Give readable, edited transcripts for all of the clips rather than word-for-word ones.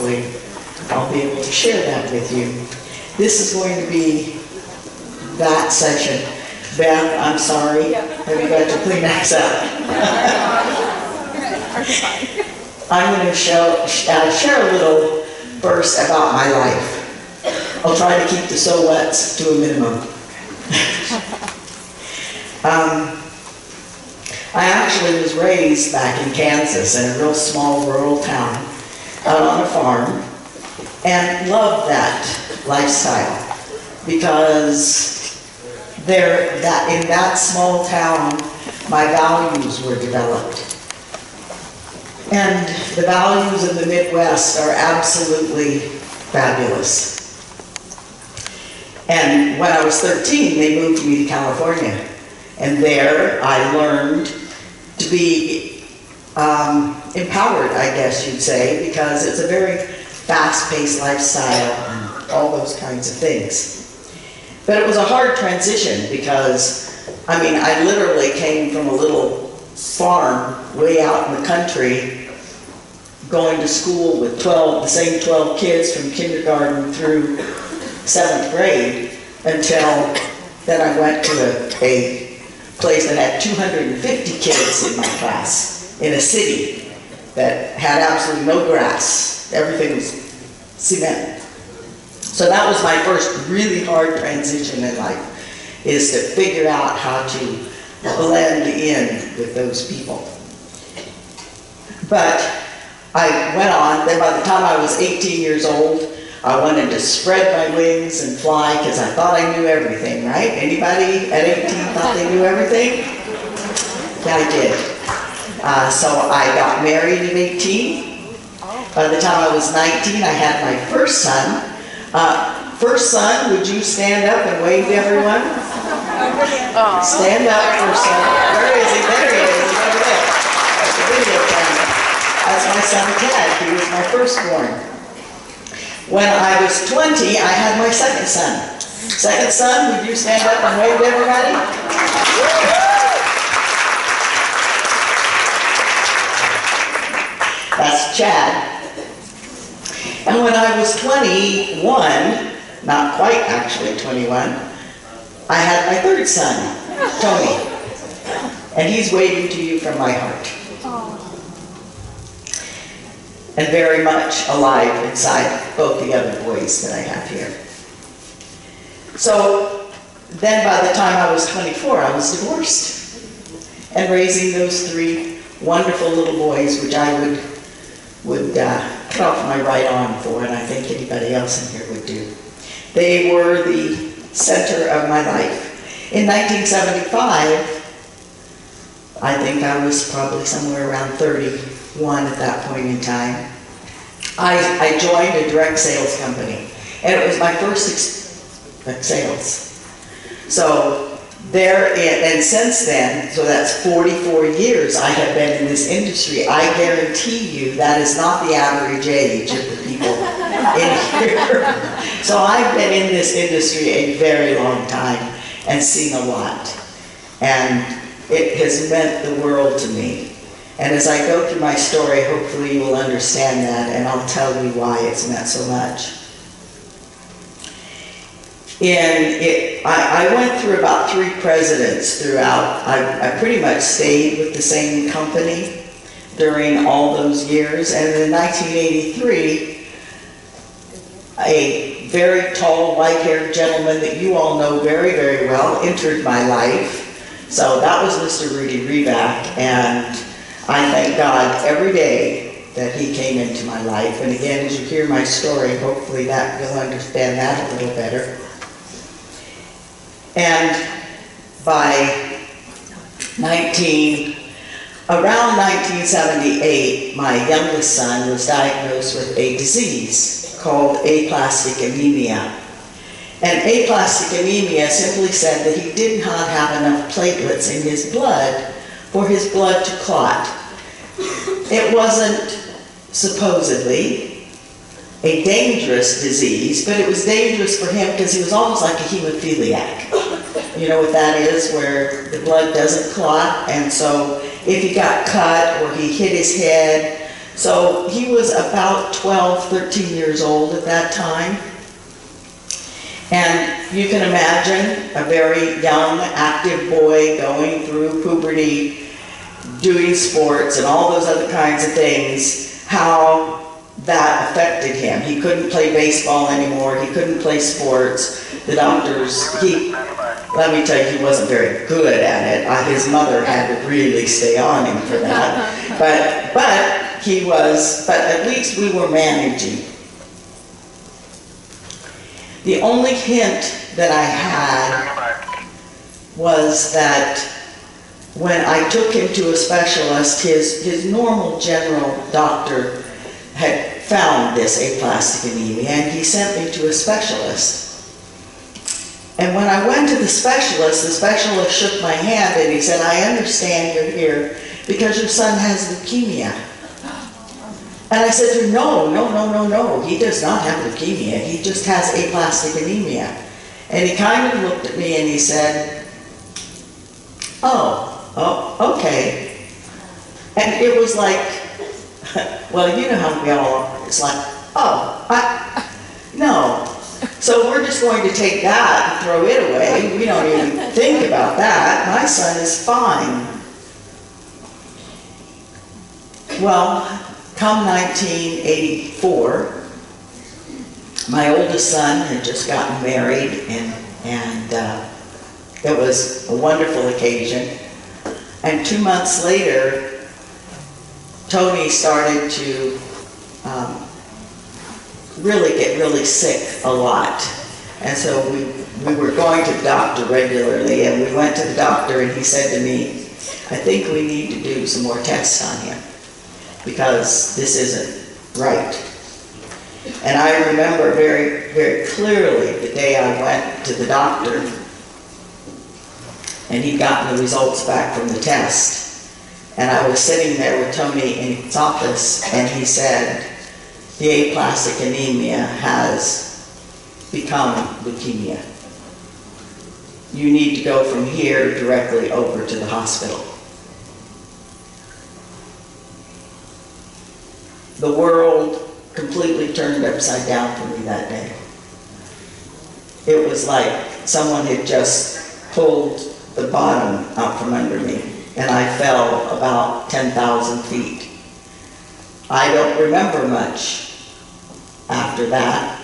hopefully I'll be able to share that with you. This is going to be that session. Beth, I'm sorry. Have you got your Kleenex out? I'm going to share a little first about my life. I'll try to keep the so whats to a minimum. I actually was raised back in Kansas in a real small rural town out on a farm, and loved that lifestyle because in that small town my values were developed. And the values of the Midwest are absolutely fabulous. And when I was 13, they moved me to California. And there I learned to be empowered, I guess you'd say, because it's a very fast-paced lifestyle and all those kinds of things. But it was a hard transition because, I mean, I literally came from a little farm way out in the country, going to school with the same 12 kids from kindergarten through 7th grade, until then I went to a place that had 250 kids in my class in a city that had absolutely no grass. Everything was cement. So that was my first really hard transition in life, is to figure out how to blend in with those people. But I went on, then by the time I was 18 years old, I wanted to spread my wings and fly because I thought I knew everything, right? Anybody at 18 thought they knew everything? Yeah, I did. So I got married at 18. By the time I was 19, I had my first son. First son, would you stand up and wave to everyone? Stand up, first son. Where is he? There he is. He's over there. That's the video camera. That's my son Ted. He was my firstborn. When I was 20, I had my second son. Second son, would you stand up and wave to everybody? That's Chad. And when I was 21, not quite actually 21, I had my third son, Tony. And he's waving to you from my heart. And very much alive inside both the other boys that I have here. So then by the time I was 24, I was divorced. And raising those 3 wonderful little boys, which I would cut off my right arm for, and I think anybody else in here would do. They were the center of my life. In 1975, I think I was probably somewhere around 31 at that point in time. I joined a direct sales company, and it was my first sales. So and since then, so that's 44 years I have been in this industry. I guarantee you that is not the average age of the people in here. So I've been in this industry a very long time and seen a lot. And it has meant the world to me. And as I go through my story, hopefully you will understand that, and I'll tell you why it's meant so much. I went through about 3 presidents throughout. I pretty much stayed with the same company during all those years. And in 1983, a very tall, white-haired gentleman that you all know very, very well entered my life. So that was Mr. Rudy Reback, and I thank God every day that he came into my life. And again, as you hear my story, hopefully that you'll understand that a little better. And by around 1978, my youngest son was diagnosed with a disease called aplastic anemia. And aplastic anemia simply said that he did not have enough platelets in his blood for his blood to clot. It wasn't supposedly a dangerous disease, but it was dangerous for him because he was almost like a hemophiliac. You know what that is, where the blood doesn't clot, and so if he got cut or he hit his head, So he was about 12, 13 years old at that time. And you can imagine a very young, active boy going through puberty, doing sports and all those other kinds of things, how that affected him. He couldn't play baseball anymore. He couldn't play sports. The doctors, let me tell you, he wasn't very good at it. His mother had to really stay on him for that. But he was, but at least we were managing. The only hint that I had was that when I took him to a specialist, his normal general doctor had found this aplastic anemia, and he sent me to a specialist. And when I went to the specialist shook my hand and he said, "I understand you're here because your son has leukemia." And I said to him, no, he does not have leukemia. He just has aplastic anemia. And he kind of looked at me and he said, oh, okay. And it was like, well, you know how we all are. It's like, no. So we're just going to take that and throw it away. We don't even think about that. My son is fine. Well, come 1984, my oldest son had just gotten married, and it was a wonderful occasion. And 2 months later, Tony started to really get really sick a lot. And so we were going to the doctor regularly, and we went to the doctor and he said to me, "I think we need to do some more tests on him because this isn't right." And I remember very, very clearly the day I went to the doctor and he'd gotten the results back from the test. And I was sitting there with Tony in his office and he said, "The aplastic anemia has become leukemia. You need to go from here directly over to the hospital." The world completely turned upside down for me that day. It was like someone had just pulled the bottom out from under me, and I fell about 10,000 feet. I don't remember much after that.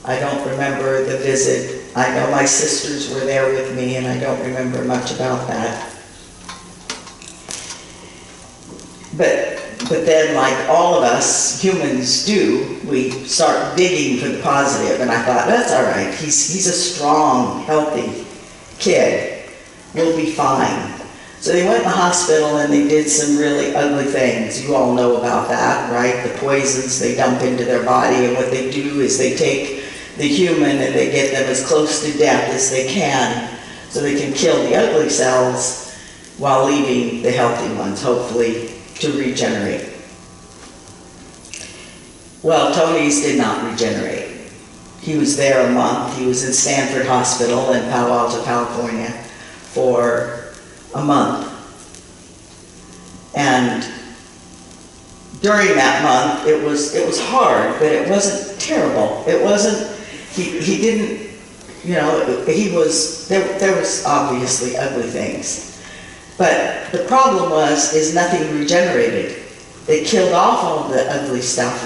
I don't remember the visit. I know my sisters were there with me, and I don't remember much about that. But then, like all of us humans do, we start digging for the positive, and I thought, that's all right. He's a strong, healthy kid. We'll be fine. So they went to the hospital and they did some really ugly things. You all know about that, right? The poisons they dump into their body, and what they do is they take the human and they get them as close to death as they can so they can kill the ugly cells while leaving the healthy ones, hopefully, to regenerate. Well, Tony's did not regenerate. He was there a month. He was in Stanford Hospital in Palo Alto, California for a month. And during that month, it was hard, but it wasn't terrible. It wasn't, he didn't, you know, there was obviously ugly things. But the problem is nothing regenerated. They killed off all the ugly stuff,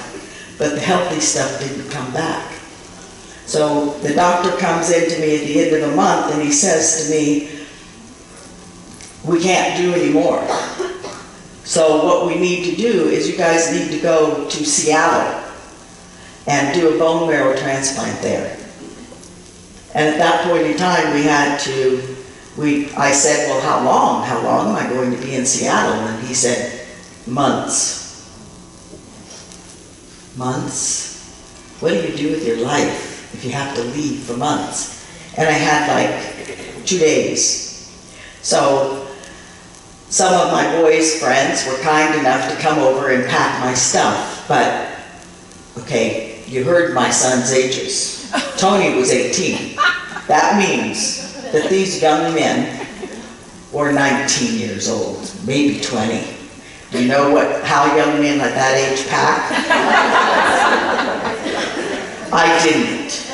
but the healthy stuff didn't come back. So the doctor comes in to me at the end of the month and he says to me, "We can't do any more. So what we need to do is you guys need to go to Seattle and do a bone marrow transplant there." And at that point in time, I said, "Well, how long? How long am I going to be in Seattle?" And he said, "Months." Months? What do you do with your life if you have to leave for months? And I had like 2 days. So some of my boys' friends were kind enough to come over and pack my stuff. But, okay, you heard my son's ages. Tony was 18. That means that these young men were 19 years old, maybe 20. You know how young men at that age pack? I didn't.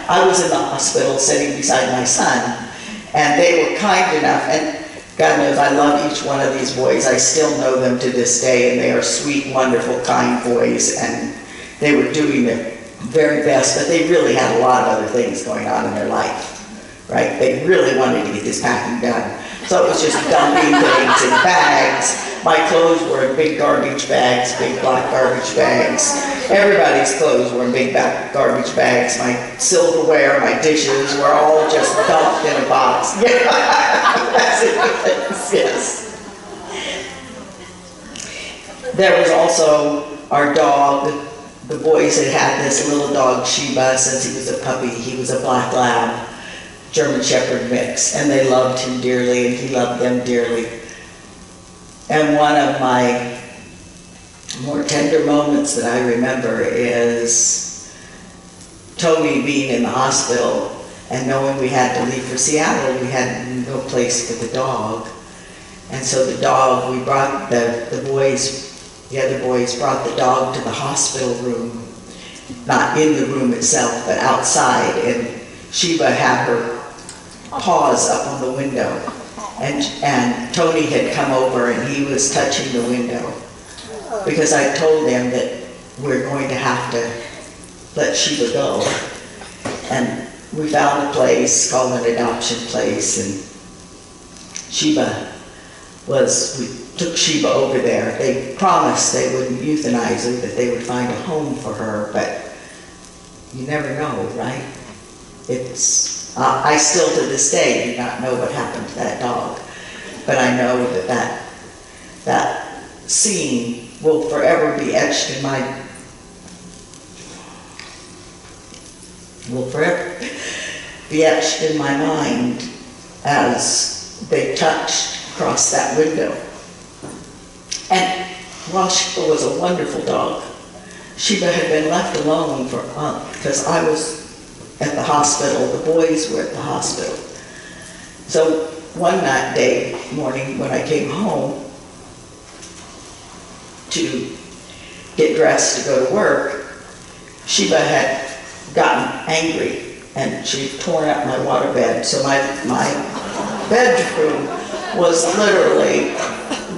I was in the hospital sitting beside my son, and they were kind enough, and God knows I love each one of these boys. I still know them to this day, and they are sweet, wonderful, kind boys, and they were doing their very best, but they really had a lot of other things going on in their life, right? They really wanted to get this packing done. So it was just dumping things in bags. My clothes were in big garbage bags, big black garbage bags. Everybody's clothes were in big garbage bags. My silverware, my dishes were all just dumped in a box. Yes. There was also our dog. The boys had had this little dog, Sheba, since he was a puppy. He was a black lab, German Shepherd mix, and they loved him dearly, and he loved them dearly. And one of my more tender moments that I remember is Tony being in the hospital and knowing we had to leave for Seattle. We had no place for the dog. And so the dog, we brought the other boys brought the dog to the hospital room, not in the room itself, but outside. And Sheba had her paws up on the window. And Tony had come over and he was touching the window because I told him that we're going to have to let Sheba go. And we found a place called an adoption place, and we took Sheba over there. They promised they wouldn't euthanize her, that they would find a home for her, but you never know, right? I still to this day do not know what happened to that dog, but I know that scene will forever be etched in my mind as they touched across that window. And while Sheba was a wonderful dog, Sheba had been left alone for a month because I was at the hospital, the boys were at the hospital. So one morning when I came home to get dressed to go to work, Sheba had gotten angry and she torn up my waterbed. So my bedroom was literally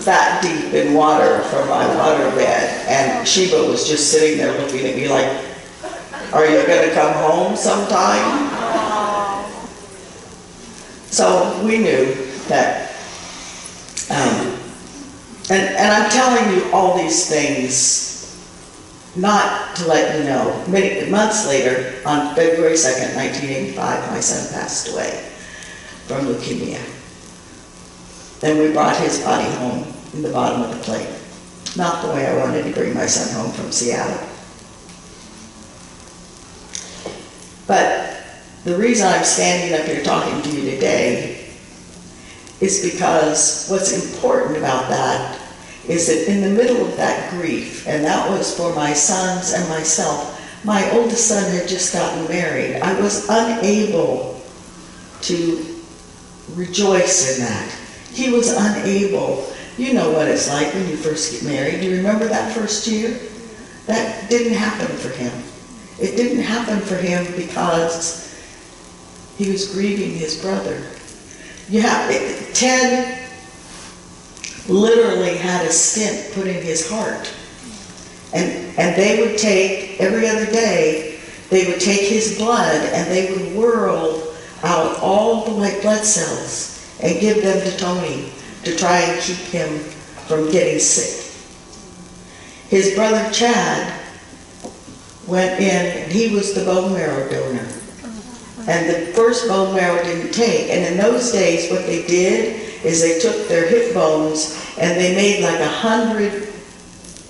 that deep in water from my waterbed, and Sheba was just sitting there looking at me like, "Are you going to come home sometime?" So we knew that, and I'm telling you all these things not to let you know. Many months later, on February 2nd, 1985, my son passed away from leukemia. And we brought his body home in the bottom of the plane. Not the way I wanted to bring my son home from Seattle. But the reason I'm standing up here talking to you today is because what's important about that is that in the middle of that grief, and that was for my sons and myself, my oldest son had just gotten married. I was unable to rejoice in that. He was unable. You know what it's like when you first get married. Do you remember that first year? That didn't happen for him. It didn't happen for him because he was grieving his brother. Ted literally had a stent put in his heart. And they would take, every other day, they would take his blood and they would whirl out all the white blood cells and give them to Tony to try and keep him from getting sick. His brother Chad went in, and he was the bone marrow donor. And the first bone marrow didn't take. And in those days, what they did is they took their hip bones and they made like 100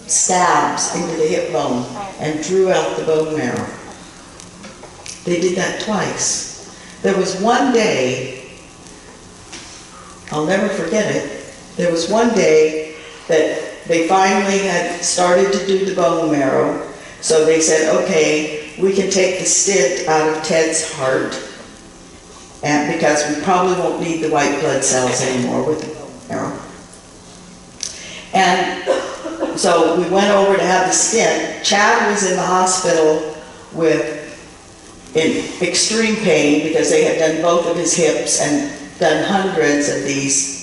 stabs into the hip bone and drew out the bone marrow. They did that twice. There was one day, I'll never forget it, there was one day that they finally had started to do the bone marrow. So they said, okay, we can take the stent out of Ted's heart, and because we probably won't need the white blood cells anymore. marrow. And so we went over to have the stent. Chad was in the hospital in extreme pain because they had done both of his hips and done hundreds of these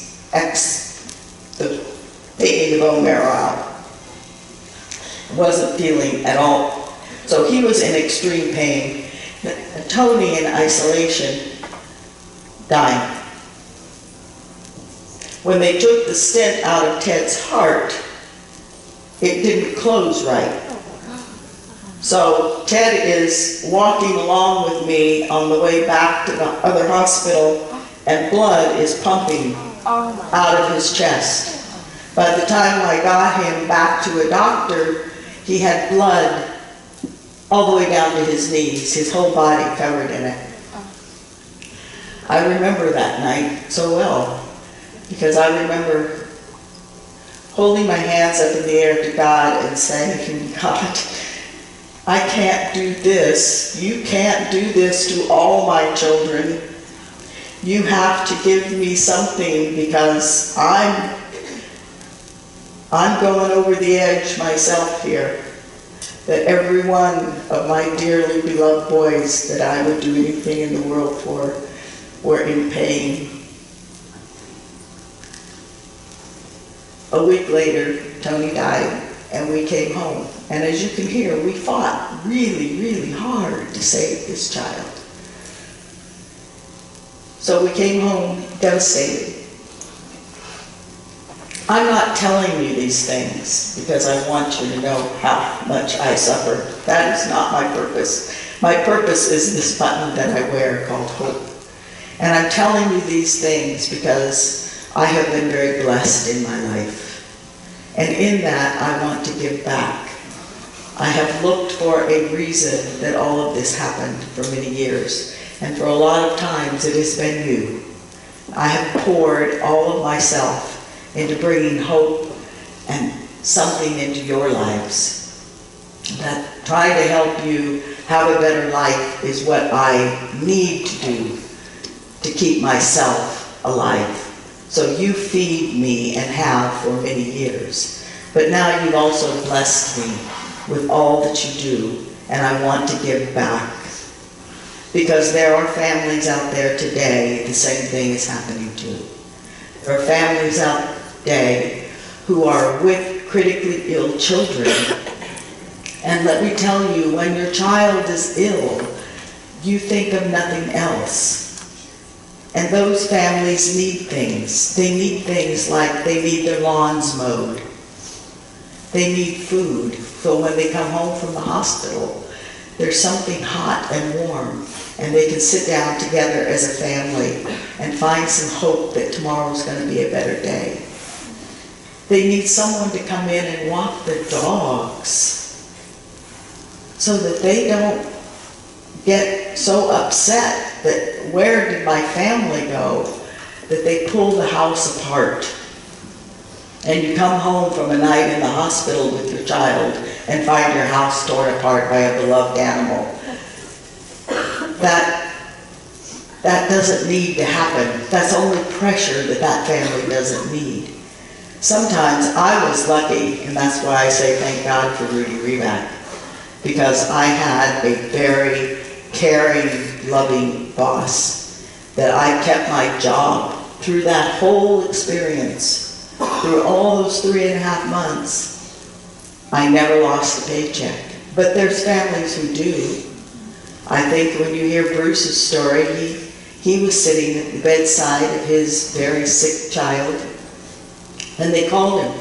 taking the bone marrow out. Wasn't feeling at all. So he was in extreme pain. Tony in isolation, dying. When they took the stent out of Ted's heart, it didn't close right. So Ted is walking along with me on the way back to the other hospital, and blood is pumping out of his chest. By the time I got him back to a doctor, he had blood all the way down to his knees, his whole body covered in it. I remember that night so well, because I remember holding my hands up in the air to God and saying, God, I can't do this. You can't do this to all my children. You have to give me something, because I'm going over the edge myself here. That every one of my dearly beloved boys that I would do anything in the world for were in pain. A week later, Tony died, and we came home. And as you can hear, we fought really, really hard to save this child. So we came home devastated. I'm not telling you these things because I want you to know how much I suffer. That is not my purpose. My purpose is this button that I wear called Hope. And I'm telling you these things because I have been very blessed in my life. And in that, I want to give back. I have looked for a reason that all of this happened for many years. And for a lot of times, it has been you. I have poured all of myself into bringing hope and something into your lives. That trying to help you have a better life is what I need to do to keep myself alive. So you feed me and have for many years. But now you've also blessed me with all that you do, and I want to give back. Because there are families out there today the same thing is happening to. There are families out there who are with critically ill children. And let me tell you, when your child is ill, you think of nothing else. And those families need things. They need things like they need their lawns mowed. They need food. So when they come home from the hospital, there's something hot and warm, and they can sit down together as a family and find some hope that tomorrow's going to be a better day. They need someone to come in and walk the dogs so that they don't get so upset that where did my family go, that they pull the house apart. And you come home from a night in the hospital with your child and find your house torn apart by a beloved animal. That doesn't need to happen. That's only pressure that family doesn't need. Sometimes I was lucky, and that's why I say thank God for Rudy Reback, because I had a very caring, loving boss, that I kept my job through that whole experience. Through all those 3.5 months, I never lost a paycheck. But there's families who do. I think when you hear Bruce's story, he was sitting at the bedside of his very sick child, and they called him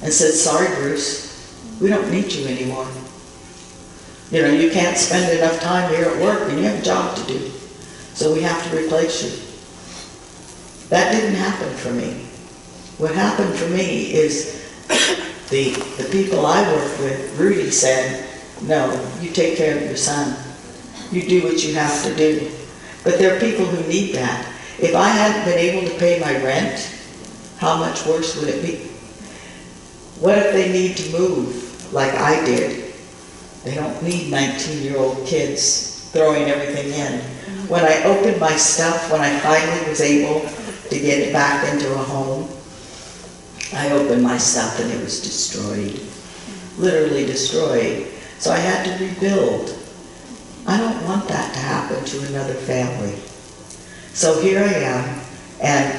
and said, "Sorry, Bruce, we don't need you anymore. You know, you can't spend enough time here at work, and you have a job to do, so we have to replace you." That didn't happen for me. What happened for me is the people I work with, Rudy said, "No, you take care of your son. You do what you have to do." But there are people who need that. If I hadn't been able to pay my rent, how much worse would it be? What if they need to move like I did? They don't need 19-year-old kids throwing everything in. When I opened my stuff, when I finally was able to get it back into a home, I opened my stuff and it was destroyed, literally destroyed. So I had to rebuild. I don't want that to happen to another family. So here I am, and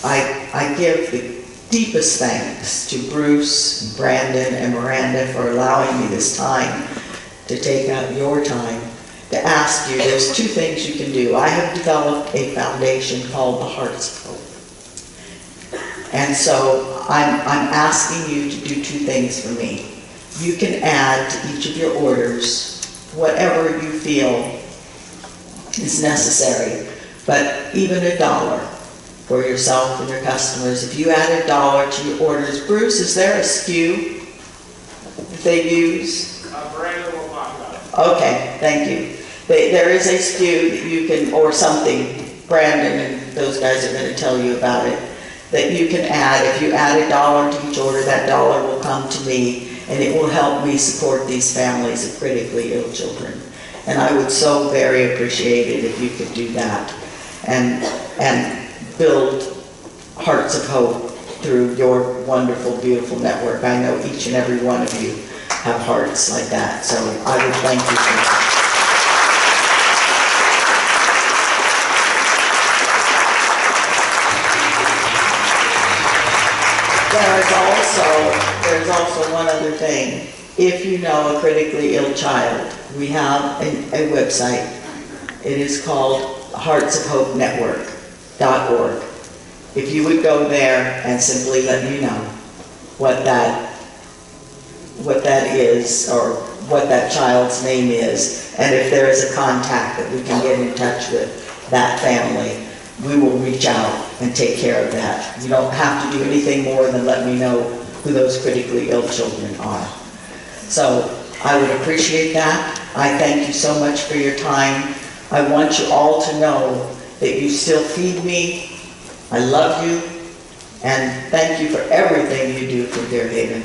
I give the deepest thanks to Bruce, and Brandon, and Miranda for allowing me this time to take out your time to ask you. There's two things you can do. I have developed a foundation called the Hearts of Hope. And so I'm asking you to do two things for me. You can add to each of your orders whatever you feel is necessary, but even $1 for yourself and your customers. If you add $1 to your orders, Bruce, is there a SKU that they use? Brandon will talk about it. Okay, thank you. There is a SKU that you can, or something, Brandon and those guys are going to tell you about it, that you can add. If you add $1 to each order, that $1 will come to me, and it will help me support these families of critically ill children. And I would so very appreciate it if you could do that and build Hearts of Hope through your wonderful, beautiful network. I know each and every one of you have hearts like that, so I would thank you for that. There's also one other thing. If you know a critically ill child, we have a website. It is called heartsofhopenetwork.org. If you would go there and simply let me know what that is, or what that child's name is, and if there is a contact that we can get in touch with that family, we will reach out and take care of that. You don't have to do anything more than let me know who those critically ill children are. So I would appreciate that. I thank you so much for your time. I want you all to know that you still feed me. I love you, and thank you for everything you do for Deer Haven.